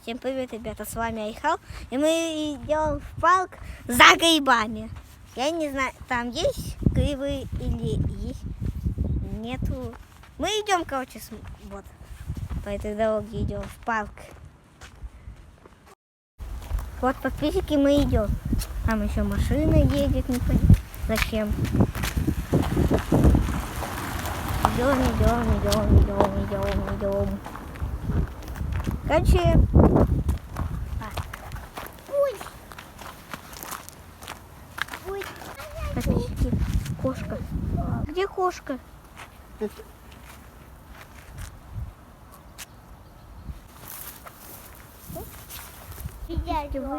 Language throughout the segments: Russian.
Всем привет, ребята, с вами Айхал. И мы идем в парк за грибами. Я не знаю, там есть грибы или есть нету. Мы идем, короче, вот по этой дороге идем в парк. Вот, подписчики, мы идем. Там еще машина едет, не понятно зачем. Идем. Короче, подписчики, кошка. Где кошка? Вы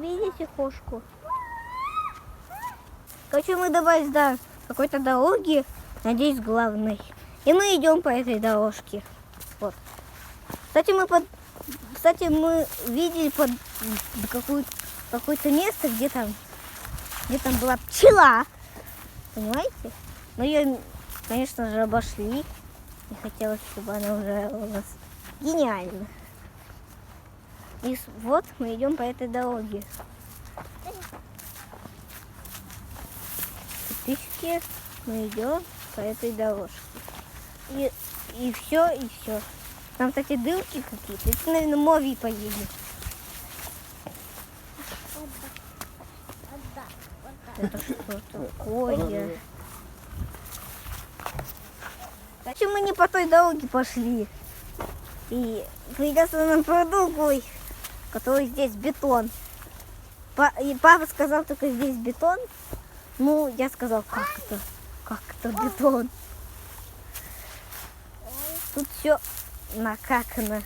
видите кошку? Короче, мы добавились до какой-то дороги, надеюсь, главной. И мы идем по этой дорожке. Вот. Кстати, мы видели под какое-то место, где там была пчела. Понимаете? Но ее, конечно же, обошли. Не хотелось, чтобы она уже у нас гениально. И вот мы идем по этой дороге. Подписчики, мы идем по этой дорожке. И все. Там, кстати, дырки какие-то. Это, наверное, Мови поедет. Это что такое? Зачем мы не по той дороге пошли? И придется нам по другой, который здесь бетон. И папа сказал, только здесь бетон. Ну, я сказал, как это бетон? Тут все накакано.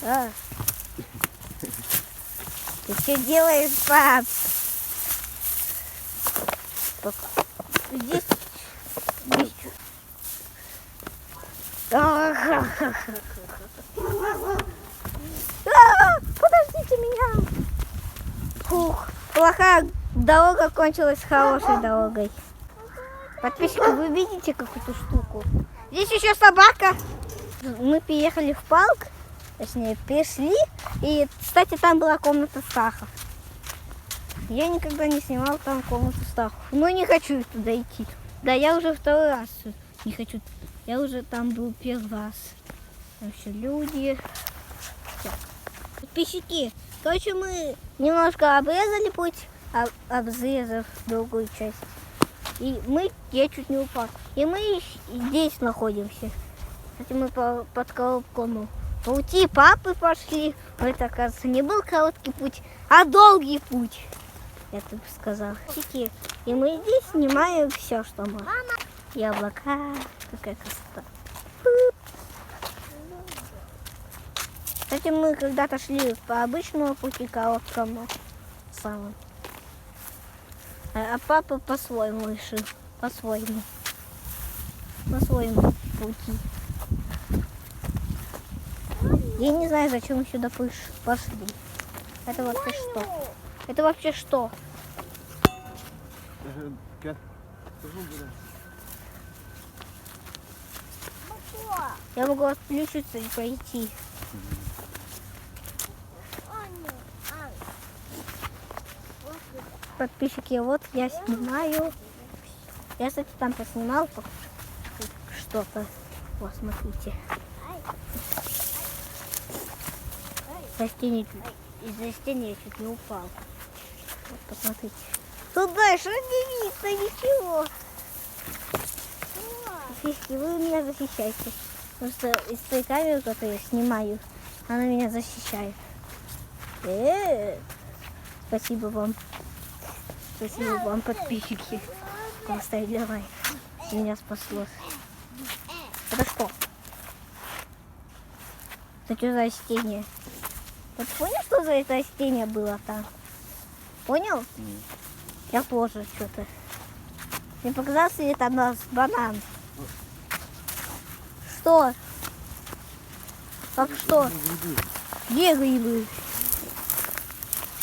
Ты что делаешь, пап? Здесь. Подождите меня. Фух, плохая дорога кончилась хорошей дорогой. Подписчики, вы видите какую-то штуку? Здесь еще собака. Мы приехали в парк, точнее, пришли. И, кстати, там была комната страхов. Я никогда не снимал там комнату страхов. Но не хочу туда идти. Да, я уже второй раз не хочу. Я уже там был первый раз. Там еще люди. Подписчики, короче, мы немножко обрезали путь, обрезав другую часть. И я чуть не упал. И мы здесь находимся. Кстати, мы под коробком пути папы пошли. Но это, оказывается, не был короткий путь, а долгий путь. Я так сказал. И мы здесь снимаем все, что мы. И облака. Какая красота. Кстати, мы когда-то шли по обычному пути короткому самому. А папа по-своему решил. По-своему пути. Я не знаю, зачем мы сюда пошли. Это вообще что? Это вообще что? Я могу отключиться и пойти. Подписчики, вот я снимаю. Я, кстати, там поснимал что-то. Вот, смотрите. Из-за стены я чуть не упал. Вот, посмотрите. Тут дальше не видно ничего. Подписчики, вы меня защищаете. Потому что из той камеры, которую я снимаю, она меня защищает. Спасибо вам. Спасибо вам, подписчики. Поставили лайк. Меня спасло. Это что? Это что за растение? Вот понял, что за это растение было там? Понял? Я тоже что-то. Мне показалось, ли там у нас банан. Что? Как что? Где грибы?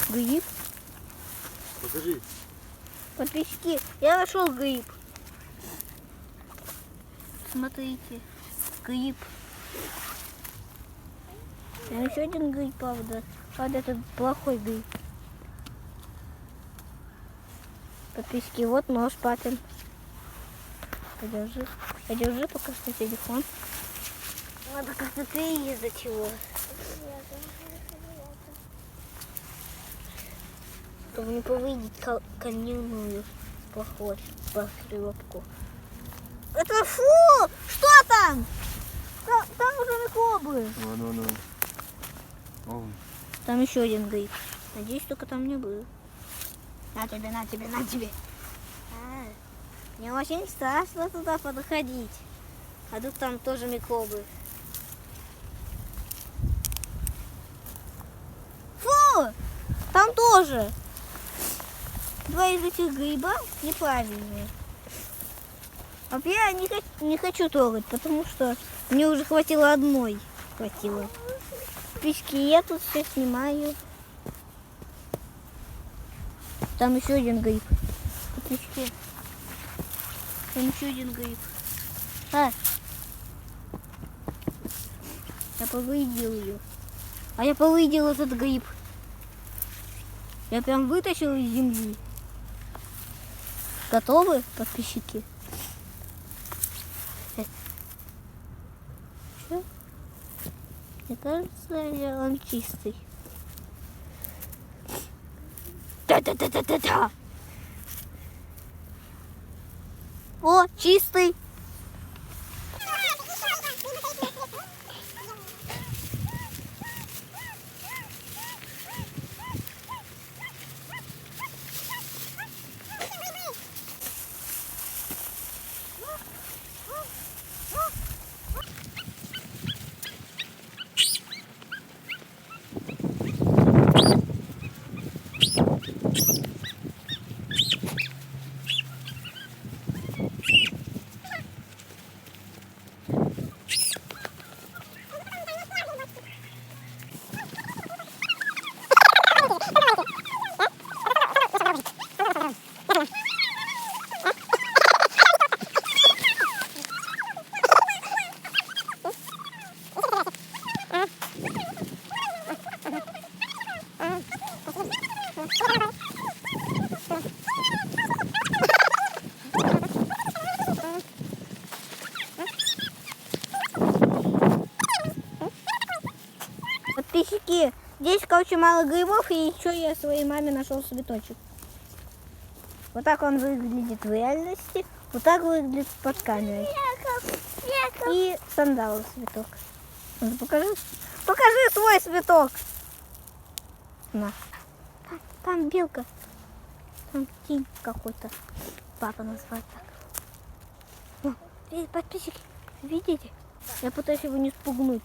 Гриб? Покажи. Подписчики, я нашел гриб. Смотрите, гриб. Там еще один гриб, правда. Правда, это плохой гриб. Подписки, вот нож папин. Подержи. Подержи пока что телефон. Надо как-то перерезать его. Чтобы не повредить каменную похлебку. Это фу! Что там? Там уже микробы. Вон. Там еще один гриб. Надеюсь, только там не было. На тебе, на тебе, на тебе. Мне очень страшно туда подходить. А тут там тоже микробы. Фу! Там тоже. Два из этих гриба неправильные. А я не хочу трогать, потому что мне уже хватило одной. Хватило. Печки, я тут все снимаю. Там еще один гриб. Печки. Там еще один гриб. Я повредил ее. А я повредил этот гриб. Я прям вытащил из земли. Готовы, подписчики? Что? Мне кажется, он чистый. Да-да-да-да-да-да! О, чистый! Подписчики, здесь, короче, мало грибов, и еще я своей маме нашел цветочек. Вот так он выглядит в реальности, вот так выглядит под камерой. И сандал цветок. Покажи, покажи свой цветок. На. Там белка. Там тень какой-то. Папа назвал так. О, подписчики, видите? Я пытаюсь его не спугнуть.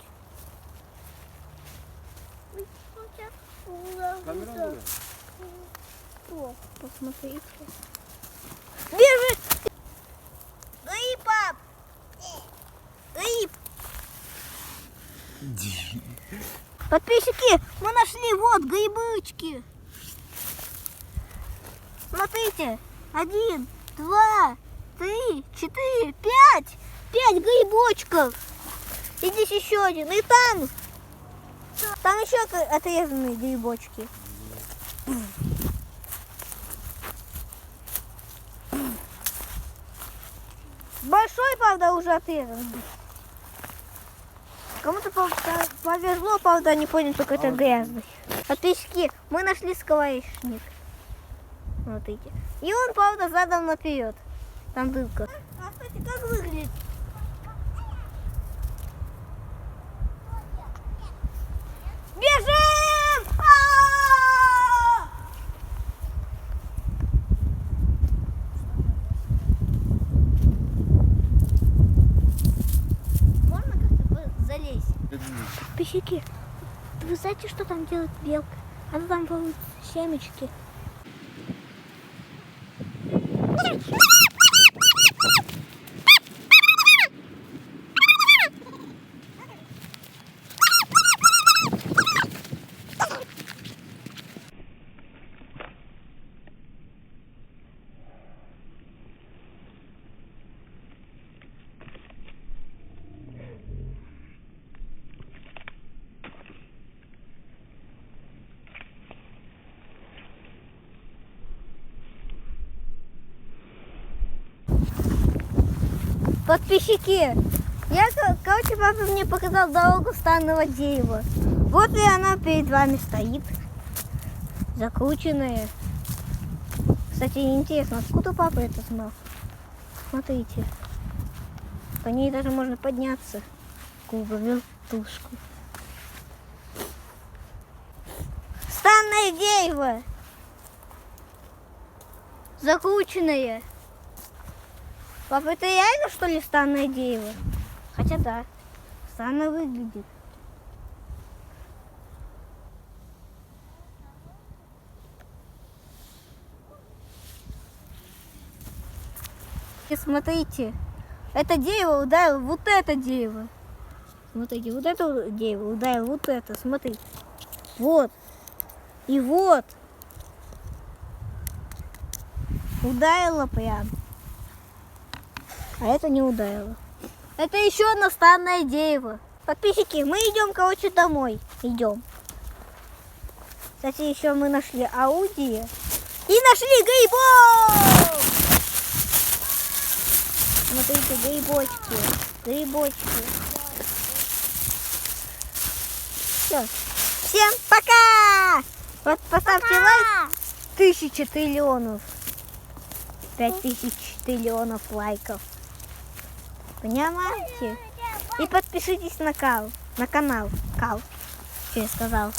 О, посмотрите. Бежит! Гриб, пап! Гриб! Подписчики, мы нашли вот грибочки. Смотрите. 1, 2, 3, 4, 5. 5 грибочков. И здесь еще один. И там еще отрезанные грибочки. Большой, правда, уже отрезан. Кому-то повезло, правда, не понял, только это грязный. Подписчики, мы нашли скворечник. Смотрите. И он, правда, задом наперед. Там дырка. А, кстати, как выглядит? Бежим! Можно как-то залезть? Подписчики, вы знаете, что там делает белка? Она там ворует семечки. Подписчики, короче, папа мне показал дорогу станного дерева. Вот и она перед вами стоит. Закрученная. Кстати, интересно, откуда папа это знал? Смотрите. По ней даже можно подняться. Круговую тушку. Станное дерево. Закрученное. Папа, это реально, что ли, станное дерево? Хотя да, странно выглядит. И смотрите, это дерево ударило вот это дерево. Смотрите, вот это дерево ударило вот это, смотрите. Вот. И вот. Ударило прям. А это не ударило. Это еще одно станное дерево. Подписчики, мы идем, короче, домой. Идем. Кстати, еще мы нашли орудие. И нашли грибов! Смотрите, грибочки. Грибочки. Все. Всем пока! Вот поставьте лайк. 1000 триллионов. 5000 триллионов лайков. Понимаете? И подпишитесь на канал. Что я сказал?